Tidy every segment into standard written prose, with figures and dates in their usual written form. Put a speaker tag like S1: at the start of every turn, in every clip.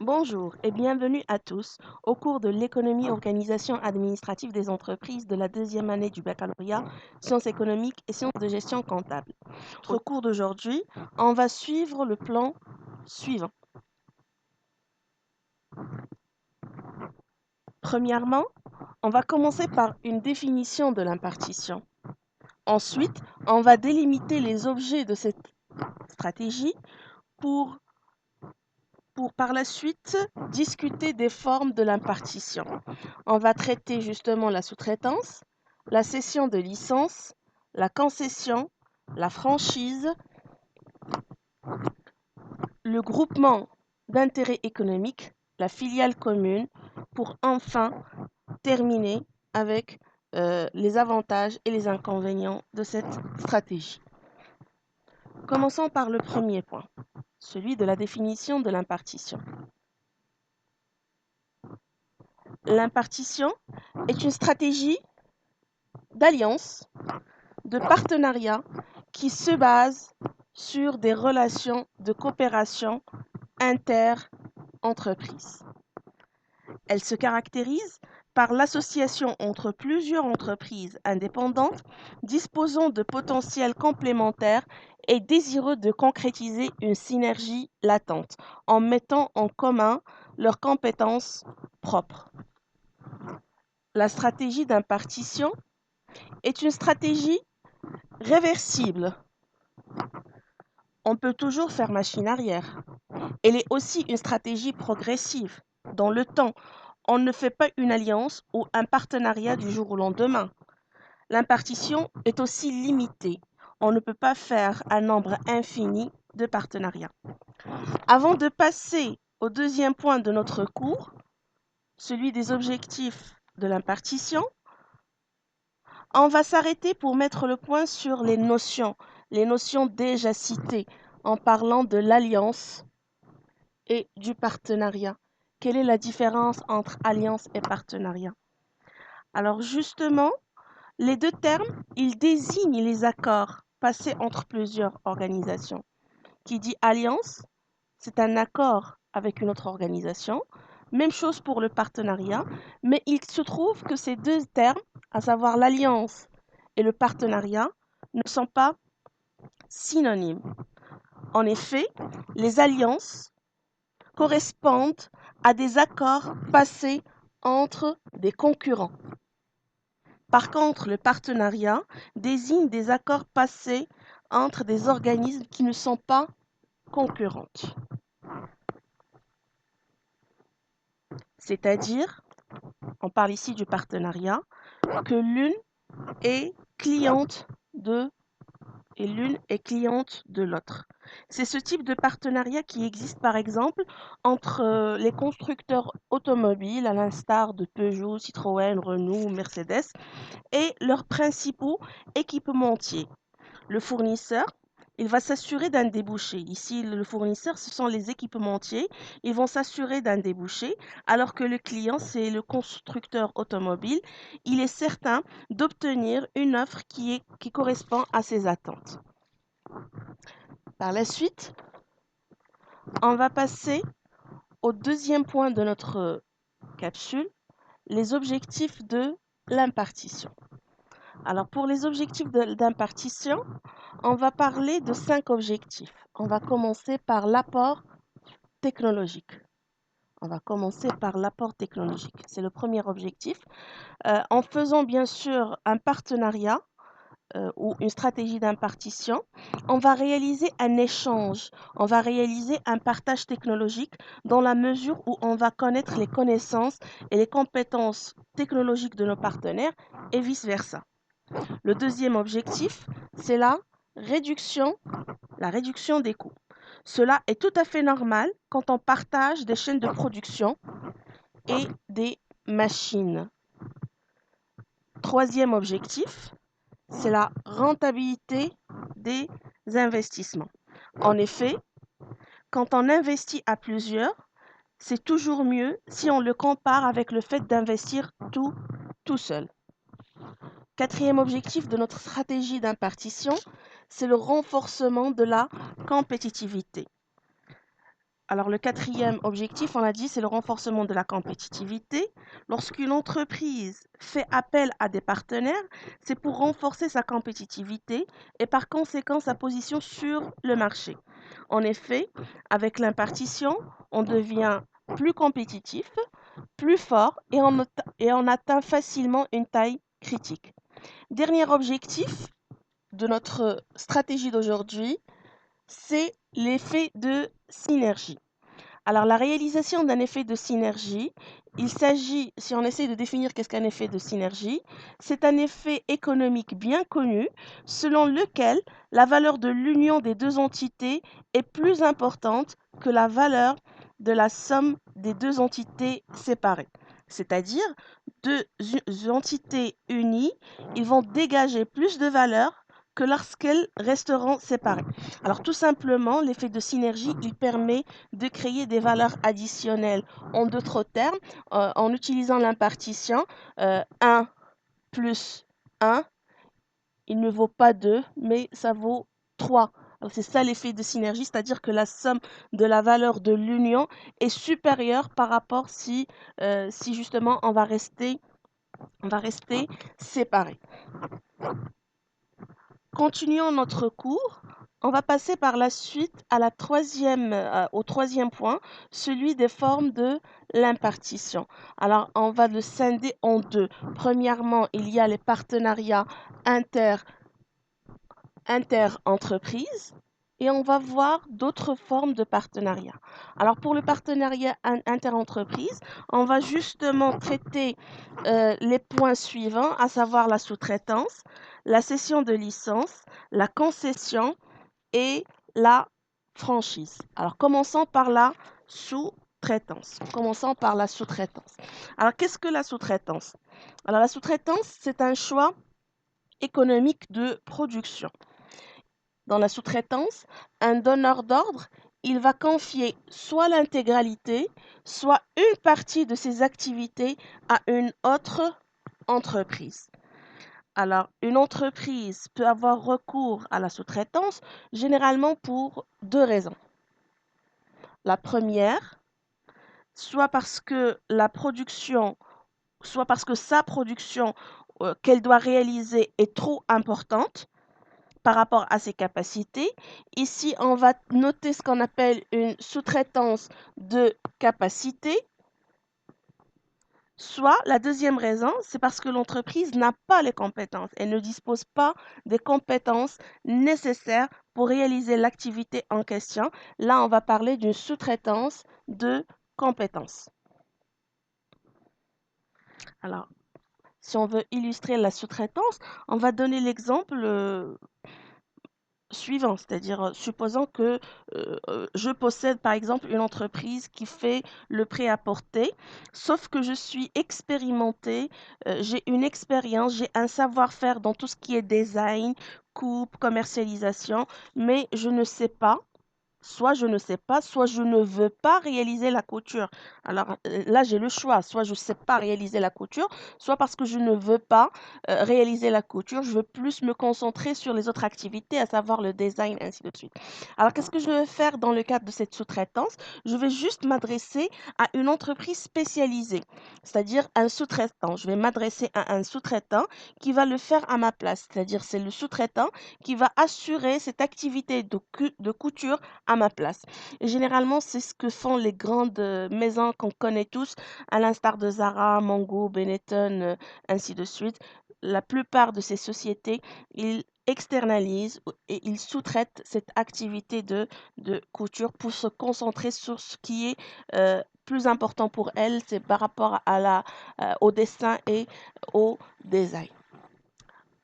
S1: Bonjour et bienvenue à tous au cours de l'économie organisation administrative des entreprises de la deuxième année du baccalauréat sciences économiques et sciences de gestion comptable. Notre cours d'aujourd'hui, on va suivre le plan suivant. Premièrement, on va commencer par une définition de l'impartition. Ensuite, on va délimiter les objets de cette stratégie pour par la suite discuter des formes de l'impartition. On va traiter justement la sous-traitance, la cession de licence, la concession, la franchise, le groupement d'intérêt économique, la filiale commune, pour enfin terminer avec les avantages et les inconvénients de cette stratégie. Commençons par le premier point, celui de la définition de l'impartition. L'impartition est une stratégie d'alliance, de partenariat qui se base sur des relations de coopération inter-entreprises. Elle se caractérise par l'association entre plusieurs entreprises indépendantes disposant de potentiels complémentaires et désireux de concrétiser une synergie latente en mettant en commun leurs compétences propres. La stratégie d'impartition est une stratégie réversible. On peut toujours faire machine arrière. Elle est aussi une stratégie progressive. Dans le temps, on ne fait pas une alliance ou un partenariat du jour au lendemain. L'impartition est aussi limitée. On ne peut pas faire un nombre infini de partenariats. Avant de passer au deuxième point de notre cours, celui des objectifs de l'impartition, on va s'arrêter pour mettre le point sur les notions déjà citées en parlant de l'alliance et du partenariat. Quelle est la différence entre alliance et partenariat? Alors justement, les deux termes, ils désignent les accords passés entre plusieurs organisations. Qui dit alliance, c'est un accord avec une autre organisation. Même chose pour le partenariat, mais il se trouve que ces deux termes, à savoir l'alliance et le partenariat, ne sont pas synonymes. En effet, les alliances correspondent à des accords passés entre des concurrents. Par contre, le partenariat désigne des accords passés entre des organismes qui ne sont pas concurrents. C'est-à-dire, on parle ici du partenariat, que l'une est cliente de et l'une est cliente de l'autre. C'est ce type de partenariat qui existe par exemple entre les constructeurs automobiles, à l'instar de Peugeot, Citroën, Renault, Mercedes, et leurs principaux équipementiers. Le fournisseur, il va s'assurer d'un débouché. Ici, le fournisseur, ce sont les équipementiers. Ils vont s'assurer d'un débouché, alors que le client, c'est le constructeur automobile. Il est certain d'obtenir une offre qui correspond à ses attentes. Par la suite, on va passer au deuxième point de notre capsule, les objectifs de l'impartition. Alors pour les objectifs d'impartition, on va parler de 5 objectifs. On va commencer par l'apport technologique. C'est le premier objectif. En faisant bien sûr un partenariat ou une stratégie d'impartition, on va réaliser un échange, on va réaliser un partage technologique dans la mesure où on va connaître les connaissances et les compétences technologiques de nos partenaires et vice-versa. Le deuxième objectif, c'est la réduction des coûts. Cela est tout à fait normal quand on partage des chaînes de production et des machines. Troisième objectif, c'est la rentabilité des investissements. En effet, quand on investit à plusieurs, c'est toujours mieux si on le compare avec le fait d'investir tout seul. Quatrième objectif de notre stratégie d'impartition, c'est le renforcement de la compétitivité. Alors, le quatrième objectif, on l'a dit, c'est le renforcement de la compétitivité. Lorsqu'une entreprise fait appel à des partenaires, c'est pour renforcer sa compétitivité et par conséquent sa position sur le marché. En effet, avec l'impartition, on devient plus compétitif, plus fort et on atteint facilement une taille critique. Dernier objectif de notre stratégie d'aujourd'hui, c'est l'effet de synergie. Alors, la réalisation d'un effet de synergie, il s'agit, si on essaie de définir qu'est-ce qu'un effet de synergie, c'est un effet économique bien connu selon lequel la valeur de l'union des deux entités est plus importante que la valeur de la somme des deux entités séparées. C'est-à-dire, deux entités unies, ils vont dégager plus de valeur que lorsqu'elles resteront séparées. Alors tout simplement, l'effet de synergie, il permet de créer des valeurs additionnelles. En d'autres termes, en utilisant l'impartition, 1 plus 1, il ne vaut pas 2, mais ça vaut 3. C'est ça l'effet de synergie, c'est-à-dire que la somme de la valeur de l'union est supérieure par rapport si justement on va rester séparés. Continuons notre cours. On va passer par la suite au troisième point, celui des formes de l'impartition. Alors, on va le scinder en deux. Premièrement, il y a les partenariats inter-entreprises et on va voir d'autres formes de partenariat. Alors, pour le partenariat inter-entreprise, on va justement traiter les points suivants, à savoir la sous-traitance, la cession de licence, la concession et la franchise. Alors, commençons par la sous-traitance. Alors, qu'est-ce que la sous-traitance? Alors, la sous-traitance, c'est un choix économique de production. Dans la sous-traitance, un donneur d'ordre, il va confier soit l'intégralité, soit une partie de ses activités à une autre entreprise. Alors, une entreprise peut avoir recours à la sous-traitance généralement pour deux raisons. La première, soit parce que sa production qu'elle doit réaliser est trop importante par rapport à ses capacités. Ici, on va noter ce qu'on appelle une sous-traitance de capacité. Soit la deuxième raison, c'est parce que l'entreprise n'a pas les compétences. Elle ne dispose pas des compétences nécessaires pour réaliser l'activité en question. Là, on va parler d'une sous-traitance de compétences. Alors, si on veut illustrer la sous-traitance, on va donner l'exemple suivant, c'est-à-dire supposons que je possède par exemple une entreprise qui fait le prêt-à-porter, sauf que je suis expérimentée, j'ai une expérience, j'ai un savoir-faire dans tout ce qui est design, coupe, commercialisation, mais je ne sais pas. Soit je ne sais pas, soit je ne veux pas réaliser la couture. Alors là, j'ai le choix. Soit je ne sais pas réaliser la couture, soit parce que je ne veux pas réaliser la couture, je veux plus me concentrer sur les autres activités, à savoir le design, ainsi de suite. Alors, qu'est-ce que je vais faire dans le cadre de cette sous-traitance? Je vais juste m'adresser à une entreprise spécialisée, c'est-à-dire un sous-traitant. Je vais m'adresser à un sous-traitant qui va le faire à ma place, c'est-à-dire c'est le sous-traitant qui va assurer cette activité de couture à ma place. Et généralement, c'est ce que font les grandes maisons qu'on connaît tous, à l'instar de Zara, Mango, Benetton, ainsi de suite. La plupart de ces sociétés, ils externalisent et ils sous-traitent cette activité de couture pour se concentrer sur ce qui est plus important pour elles, c'est par rapport au dessin et au design.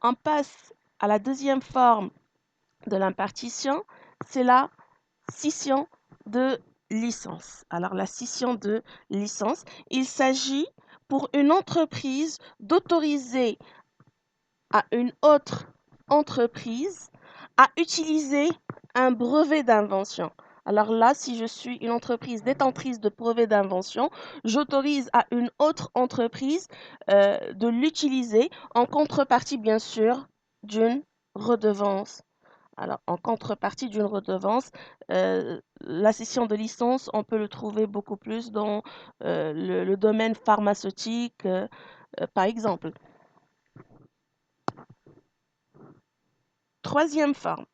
S1: On passe à la deuxième forme de l'impartition, c'est la scission de licence. Alors, la scission de licence, il s'agit pour une entreprise d'autoriser à une autre entreprise à utiliser un brevet d'invention. Alors là, si je suis une entreprise détentrice de brevet d'invention, j'autorise à une autre entreprise de l'utiliser en contrepartie, bien sûr, d'une redevance Alors, en contrepartie d'une redevance, la cession de licence, on peut le trouver beaucoup plus dans le domaine pharmaceutique, par exemple. Troisième forme,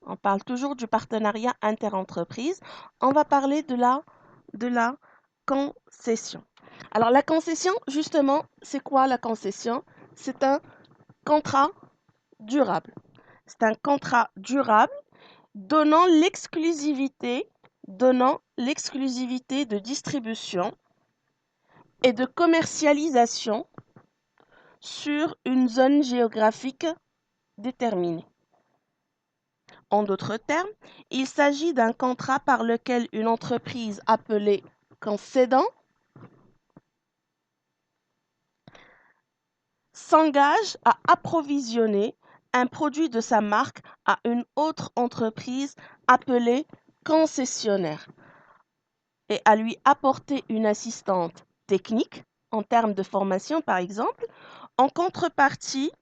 S1: on parle toujours du partenariat interentreprise. On va parler de la concession. Alors, la concession, justement, c'est quoi la concession? C'est un contrat durable. C'est un contrat durable donnant l'exclusivité de distribution et de commercialisation sur une zone géographique déterminée. En d'autres termes, il s'agit d'un contrat par lequel une entreprise appelée concédant s'engage à approvisionner un produit de sa marque à une autre entreprise appelée concessionnaire et à lui apporter une assistance technique en termes de formation par exemple, en contrepartie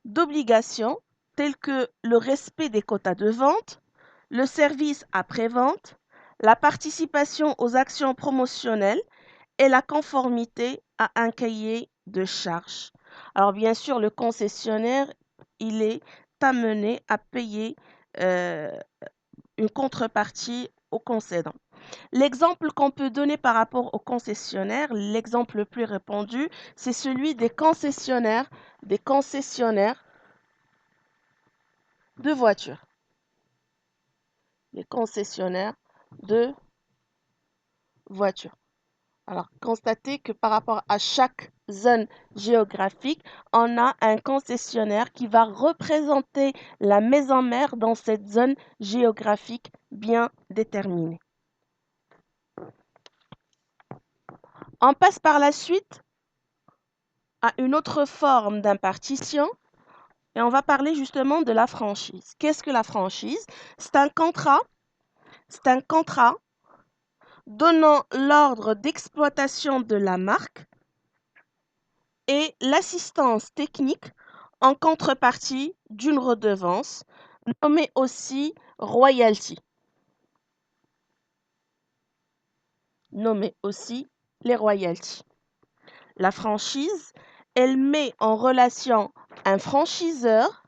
S1: d'obligations telles que le respect des quotas de vente, le service après-vente, la participation aux actions promotionnelles et la conformité à un cahier de charges. Alors bien sûr, le concessionnaire, il est amené à payer une contrepartie au concédant. L'exemple qu'on peut donner par rapport aux concessionnaires, l'exemple le plus répandu, c'est celui des concessionnaires de voitures. Les concessionnaires de voitures. Alors, constatez que par rapport à chaque zone géographique, on a un concessionnaire qui va représenter la maison mère dans cette zone géographique bien déterminée. On passe par la suite à une autre forme d'impartition et on va parler justement de la franchise. Qu'est-ce que la franchise? C'est un contrat donnant l'ordre d'exploitation de la marque et l'assistance technique en contrepartie d'une redevance, nommée aussi royalty. Nommée aussi les royalties. La franchise, elle met en relation un franchiseur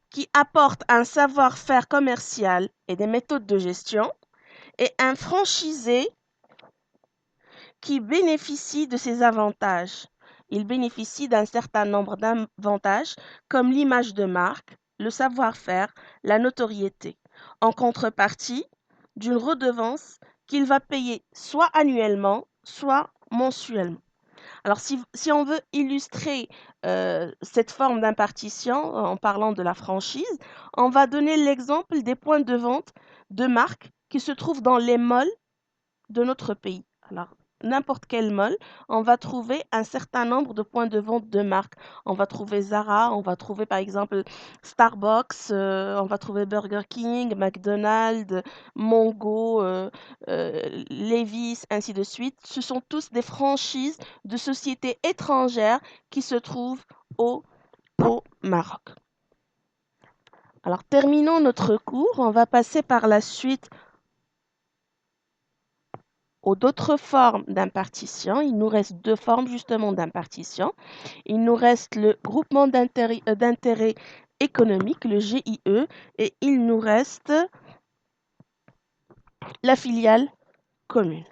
S1: qui apporte un savoir-faire commercial et des méthodes de gestion et un franchisé qui bénéficie de ces avantages. Il bénéficie d'un certain nombre d'avantages comme l'image de marque, le savoir-faire, la notoriété, en contrepartie d'une redevance qu'il va payer soit annuellement, soit mensuellement. Alors, si on veut illustrer cette forme d'impartition en parlant de la franchise, on va donner l'exemple des points de vente de marque qui se trouvent dans les malls de notre pays. Alors, n'importe quel mall, on va trouver un certain nombre de points de vente de marque. On va trouver Zara, on va trouver par exemple Starbucks, on va trouver Burger King, McDonald's, Mongo, Levi's, ainsi de suite. Ce sont tous des franchises de sociétés étrangères qui se trouvent au Maroc. Alors, terminons notre cours. On va passer par la suite aux d'autres formes d'impartition. Il nous reste deux formes justement d'impartition. Il nous reste le groupement d'intérêt économique, le GIE, et il nous reste la filiale commune.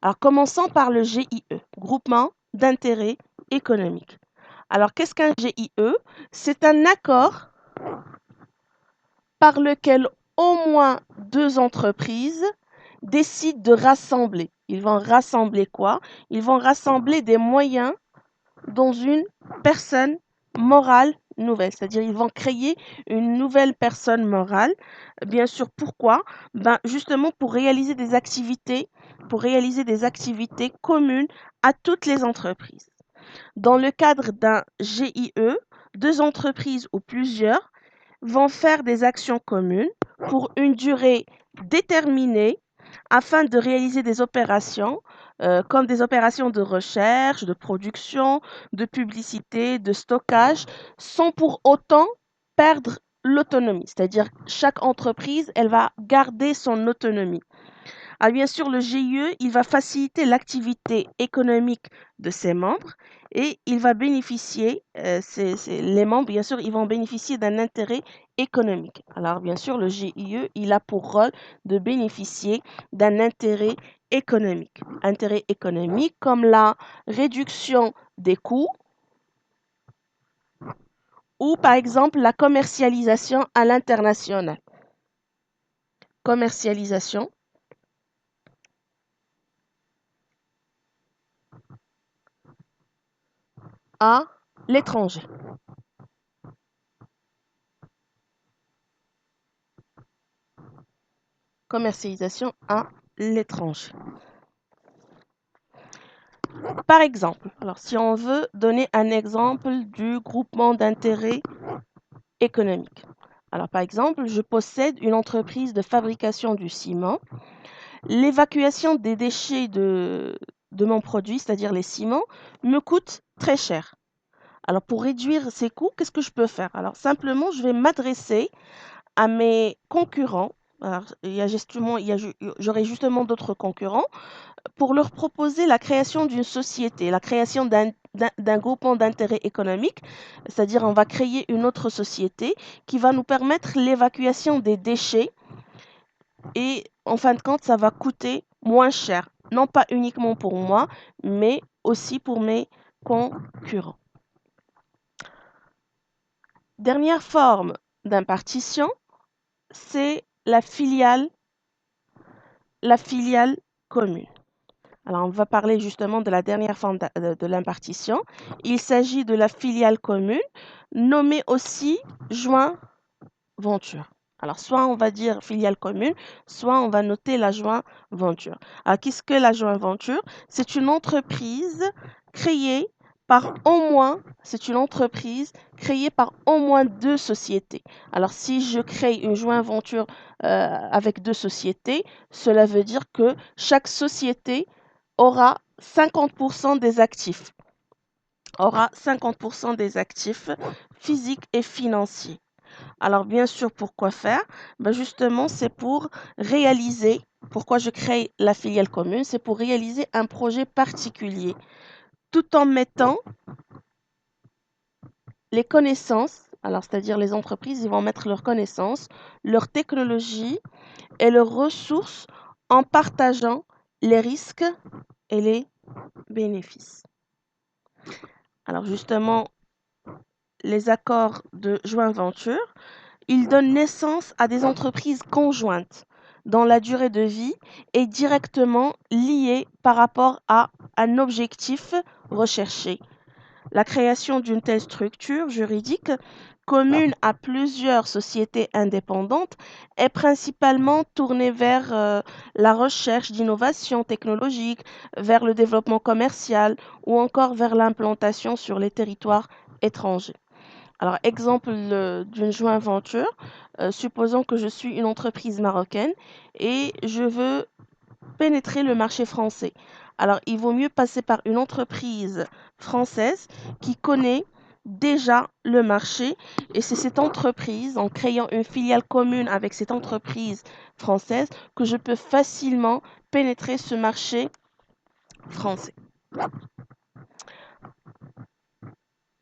S1: Alors commençons par le GIE, groupement d'intérêt économique. Alors qu'est-ce qu'un GIE? C'est un accord par lequel au moins deux entreprises décident de rassembler. Ils vont rassembler quoi? Ils vont rassembler des moyens dans une personne morale nouvelle. C'est-à-dire ils vont créer une nouvelle personne morale. Bien sûr, pourquoi? Justement pour réaliser des activités communes à toutes les entreprises. Dans le cadre d'un GIE, deux entreprises ou plusieurs vont faire des actions communes pour une durée déterminée afin de réaliser des opérations comme des opérations de recherche, de production, de publicité, de stockage, sans pour autant perdre l'autonomie. C'est-à-dire chaque entreprise, elle va garder son autonomie. Ah, bien sûr, le GIE, il va faciliter l'activité économique de ses membres et il va bénéficier, les membres, bien sûr, ils vont bénéficier d'un intérêt économique. Alors, bien sûr, le GIE, il a pour rôle de bénéficier d'un intérêt économique. Intérêt économique comme la réduction des coûts ou, par exemple, la commercialisation à l'international. Commercialisation à l'étranger. Commercialisation à l'étranger. Par exemple, alors si on veut donner un exemple du groupement d'intérêt économique. Alors par exemple, je possède une entreprise de fabrication du ciment. L'évacuation des déchets de mon produit, c'est-à-dire les ciments, me coûte très cher. Alors pour réduire ces coûts, qu'est-ce que je peux faire? Alors simplement, je vais m'adresser à mes concurrents. Alors, j'aurai justement d'autres concurrents pour leur proposer la création d'une société, la création d'un groupement d'intérêt économique, c'est-à-dire on va créer une autre société qui va nous permettre l'évacuation des déchets et en fin de compte, ça va coûter moins cher, non pas uniquement pour moi, mais aussi pour mes concurrents. Dernière forme d'impartition, c'est la filiale commune. Alors, on va parler justement de la dernière forme de l'impartition. Il s'agit de la filiale commune, nommée aussi joint venture. Alors, soit on va dire filiale commune, soit on va noter la joint venture. Alors, qu'est-ce que la joint venture? C'est une entreprise créée c'est une entreprise créée par au moins deux sociétés. Alors, si je crée une joint venture avec deux sociétés, cela veut dire que chaque société aura 50% des actifs, aura 50% des actifs physiques et financiers. Alors bien sûr, pourquoi faire? Ben justement, c'est pour réaliser, pourquoi je crée la filiale commune, c'est pour réaliser un projet particulier, tout en mettant les connaissances, alors c'est-à-dire les entreprises, ils vont mettre leurs connaissances, leurs technologies et leurs ressources en partageant les risques et les bénéfices. Alors justement, les accords de joint venture, ils donnent naissance à des entreprises conjointes dont la durée de vie est directement liée par rapport à un objectif recherché. La création d'une telle structure juridique commune à plusieurs sociétés indépendantes est principalement tournée vers la recherche d'innovation technologique, vers le développement commercial ou encore vers l'implantation sur les territoires étrangers. Alors, exemple d'une joint venture, supposons que je suis une entreprise marocaine et je veux pénétrer le marché français. Alors, il vaut mieux passer par une entreprise française qui connaît déjà le marché et c'est cette entreprise, en créant une filiale commune avec cette entreprise française, que je peux facilement pénétrer ce marché français.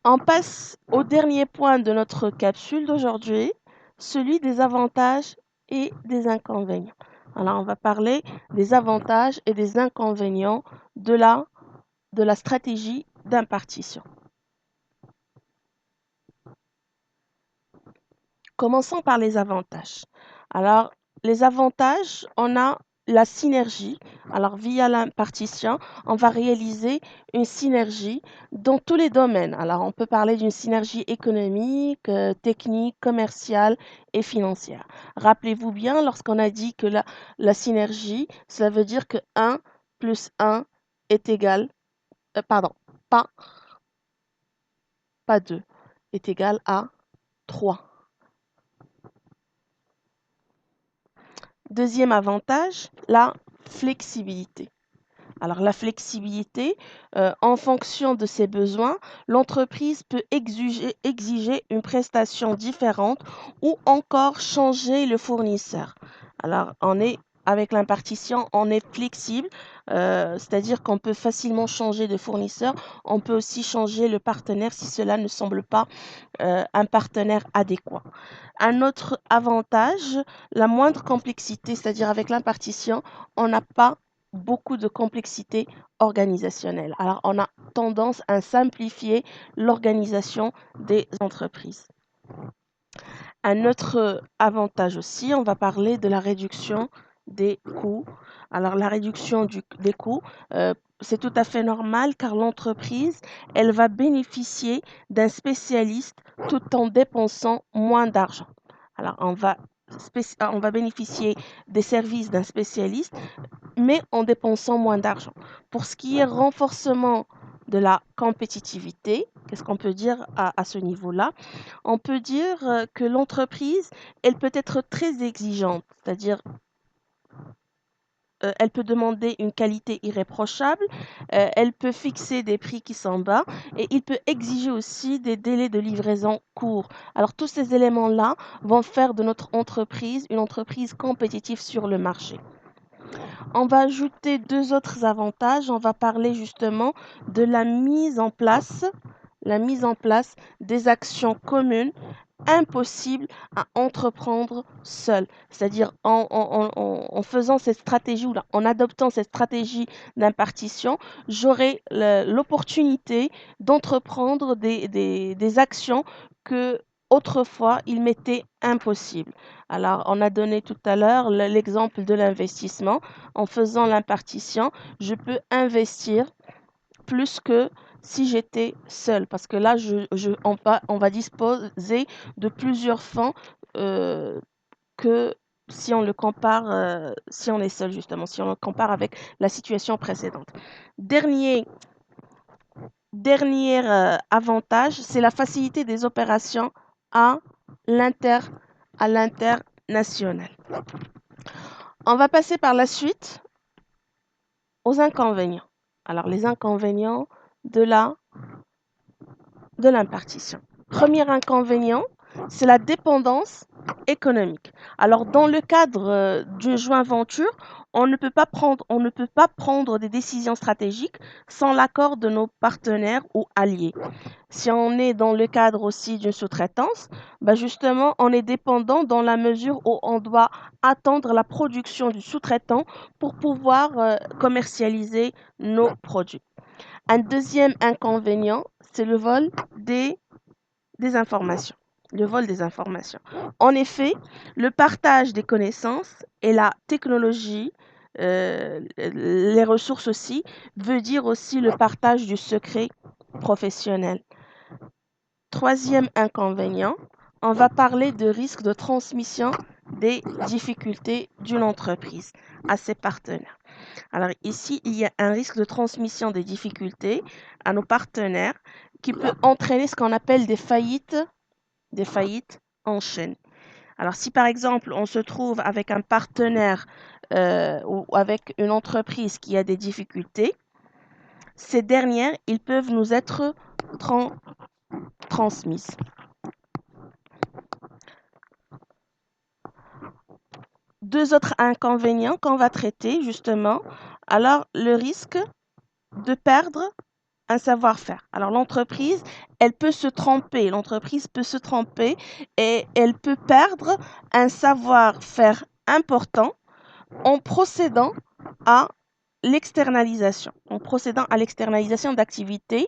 S1: On passe au dernier point de notre capsule d'aujourd'hui, celui des avantages et des inconvénients. Alors, on va parler des avantages et des inconvénients de la stratégie d'impartition. Commençons par les avantages. Alors, les avantages, on a la synergie. Alors, via l'impartition, on va réaliser une synergie dans tous les domaines. Alors, on peut parler d'une synergie économique, technique, commerciale et financière. Rappelez-vous bien, lorsqu'on a dit que la synergie, cela veut dire que 1 plus 1 est égal, pardon, pas, pas 2, est égal à 3. Deuxième avantage, la flexibilité. Alors la flexibilité, en fonction de ses besoins, l'entreprise peut exiger une prestation différente ou encore changer le fournisseur. Alors avec l'impartition, on est flexible, c'est-à-dire qu'on peut facilement changer de fournisseur. On peut aussi changer le partenaire si cela ne semble pas un partenaire adéquat. Un autre avantage, la moindre complexité, c'est-à-dire avec l'impartition, on n'a pas beaucoup de complexité organisationnelle. Alors, on a tendance à simplifier l'organisation des entreprises. Un autre avantage aussi, on va parler de la réduction des coûts. Alors, la réduction des coûts, c'est tout à fait normal car l'entreprise, elle va bénéficier d'un spécialiste tout en dépensant moins d'argent. Alors, on va bénéficier des services d'un spécialiste, mais en dépensant moins d'argent. Pour ce qui est renforcement de la compétitivité, qu'est-ce qu'on peut dire à ce niveau-là? On peut dire que l'entreprise, elle peut être très exigeante, c'est-à-dire elle peut demander une qualité irréprochable, elle peut fixer des prix qui sont bas et il peut exiger aussi des délais de livraison courts. Alors tous ces éléments-là vont faire de notre entreprise une entreprise compétitive sur le marché. On va ajouter deux autres avantages. On va parler justement de la mise en place des actions communes impossibles à entreprendre seul. C'est-à-dire en faisant cette stratégie ou en adoptant cette stratégie d'impartition, j'aurai l'opportunité d'entreprendre des actions que autrefois il m'était impossible. Alors, on a donné tout à l'heure l'exemple de l'investissement. En faisant l'impartition, je peux investir plus que si j'étais seule, parce que là, on va disposer de plusieurs fonds que si on le compare, si on est seul justement, si on le compare avec la situation précédente. Dernier avantage, c'est la facilité des opérations à l'international. On va passer par la suite aux inconvénients. Alors, les inconvénients de l'impartition. Premier inconvénient, c'est la dépendance économique. Alors, dans le cadre d'une joint venture, on ne peut pas prendre des décisions stratégiques sans l'accord de nos partenaires ou alliés. Si on est dans le cadre aussi d'une sous-traitance, justement, on est dépendant dans la mesure où on doit attendre la production du sous-traitant pour pouvoir commercialiser nos produits. Un deuxième inconvénient, c'est le vol des informations. Le vol des informations. En effet, le partage des connaissances et la technologie, les ressources aussi, veut dire aussi le partage du secret professionnel. Troisième inconvénient, on va parler de risque de transmission des difficultés d'une entreprise à ses partenaires. Alors ici, il y a un risque de transmission des difficultés à nos partenaires qui peut entraîner ce qu'on appelle des faillites en chaîne. Alors si par exemple on se trouve avec un partenaire ou avec une entreprise qui a des difficultés, ces dernières, ils peuvent nous être transmises. Deux autres inconvénients qu'on va traiter justement. Alors le risque de perdre un savoir-faire. Alors l'entreprise, elle peut se tromper, et elle peut perdre un savoir-faire important en procédant à l'externalisation. D'activités,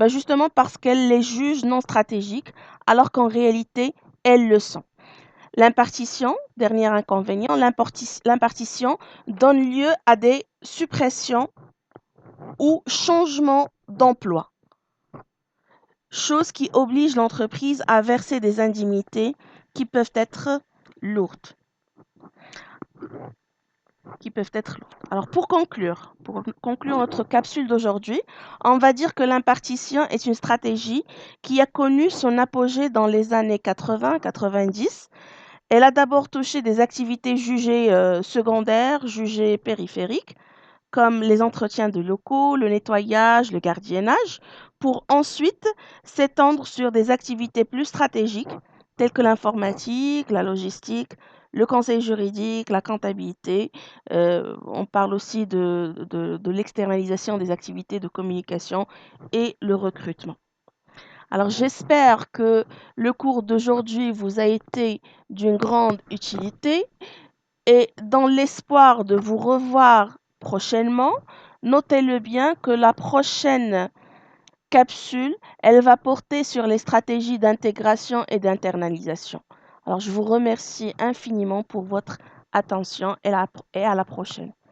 S1: justement parce qu'elle les juge non stratégiques, alors qu'en réalité, elles le sont. L'impartition, dernier inconvénient, l'impartition donne lieu à des suppressions ou changements d'emploi, chose qui oblige l'entreprise à verser des indemnités qui peuvent être lourdes. Alors pour conclure notre capsule d'aujourd'hui, on va dire que l'impartition est une stratégie qui a connu son apogée dans les années 80-90. Elle a d'abord touché des activités jugées secondaires, jugées périphériques, comme les entretiens de locaux, le nettoyage, le gardiennage, pour ensuite s'étendre sur des activités plus stratégiques telles que l'informatique, la logistique, le conseil juridique, la comptabilité. On parle aussi de l'externalisation des activités de communication et le recrutement. Alors j'espère que le cours d'aujourd'hui vous a été d'une grande utilité et dans l'espoir de vous revoir prochainement, notez-le bien que la prochaine capsule, elle va porter sur les stratégies d'intégration et d'internalisation. Alors je vous remercie infiniment pour votre attention et à la prochaine.